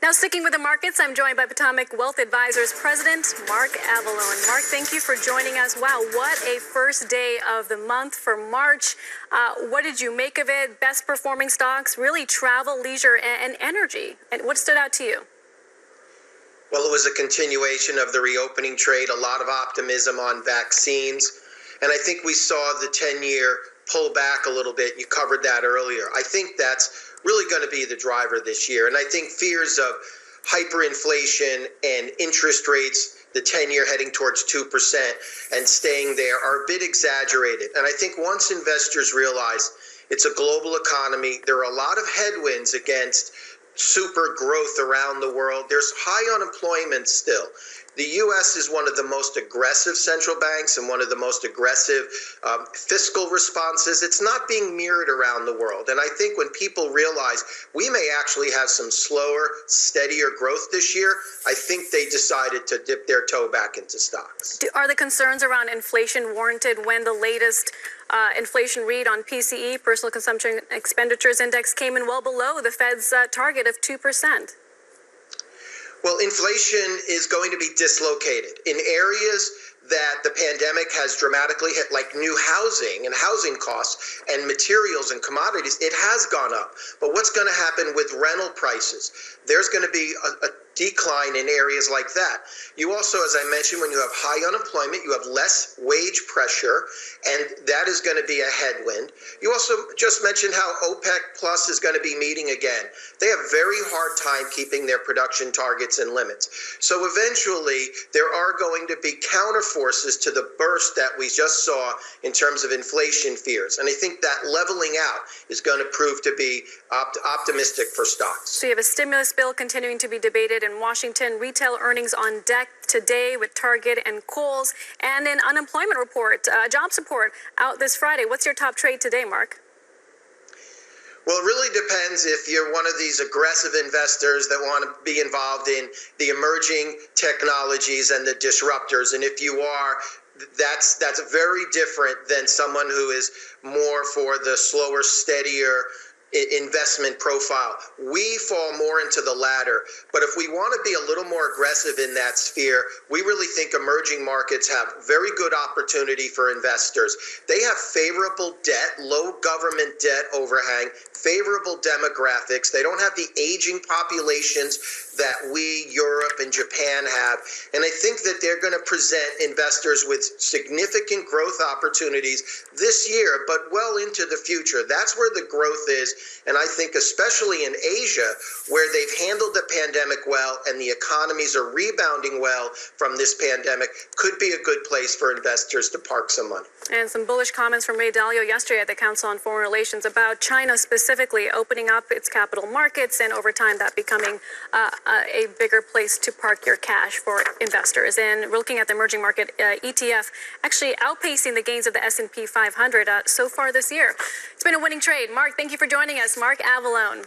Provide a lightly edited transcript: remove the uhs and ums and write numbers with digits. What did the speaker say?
Now, sticking with the markets, I'm joined by Potomac Wealth Advisors President Mark Avallone. Mark, thank you for joining us. Wow, what a first day of the month for March. What did you make of it? Best performing stocks, really travel, leisure, and energy. And what stood out to you? Well, it was a continuation of the reopening trade, a lot of optimism on vaccines. And I think we saw the 10-year pull back a little bit. You covered that earlier. I think that's really going to be the driver this year. And I think fears of hyperinflation and interest rates, the 10-year heading towards 2% and staying there, are a bit exaggerated. And I think once investors realize it's a global economy, there are a lot of headwinds against super growth around the world. There's high unemployment still. The U.S. is one of the most aggressive central banks and one of the most aggressive fiscal responses. It's not being mirrored around the world. And I think when people realize we may actually have some slower, steadier growth this year, I think they decided to dip their toe back into stocks. Are the concerns around inflation warranted when the latest inflation read on PCE, Personal Consumption Expenditures Index, came in well below the Fed's target of 2%? Well, inflation is going to be dislocated in areas that the pandemic has dramatically hit, like new housing and housing costs and materials and commodities. It has gone up. But what's going to happen with rental prices? There's going to be a decline in areas like that. You also, as I mentioned, when you have high unemployment, you have less wage pressure, and that is going to be a headwind. You also just mentioned how OPEC Plus is going to be meeting again. They have very hard time keeping their production targets and limits. So eventually, there are going to be counter forces to the burst that we just saw in terms of inflation fears. And I think that leveling out is going to prove to be optimistic for stocks. So you have a stimulus bill continuing to be debated in Washington, retail earnings on deck today with Target and Kohl's, and an unemployment report, jobs report out this Friday. What's your top trade today, Mark? Well, it really depends if you're one of these aggressive investors that want to be involved in the emerging technologies and the disruptors. And if you are, that's very different than someone who is more for the slower, steadier investment profile. We fall more into the latter. But if we want to be a little more aggressive in that sphere, we really think emerging markets have very good opportunity for investors. They have favorable debt, low government debt overhang, favorable demographics. They don't have the aging populations that we, Europe, and Japan have. And I think that they're going to present investors with significant growth opportunities this year, but well into the future. That's where the growth is. And I think especially in Asia, where they've handled the pandemic well and the economies are rebounding well from this pandemic, could be a good place for investors to park some money. And some bullish comments from Ray Dalio yesterday at the Council on Foreign Relations about China specifically opening up its capital markets and over time that becoming a bigger place to park your cash for investors. And we're looking at the emerging market ETF actually outpacing the gains of the S&P 500 so far this year. It's been a winning trade. Mark, thank you for joining us. Mark Avallone.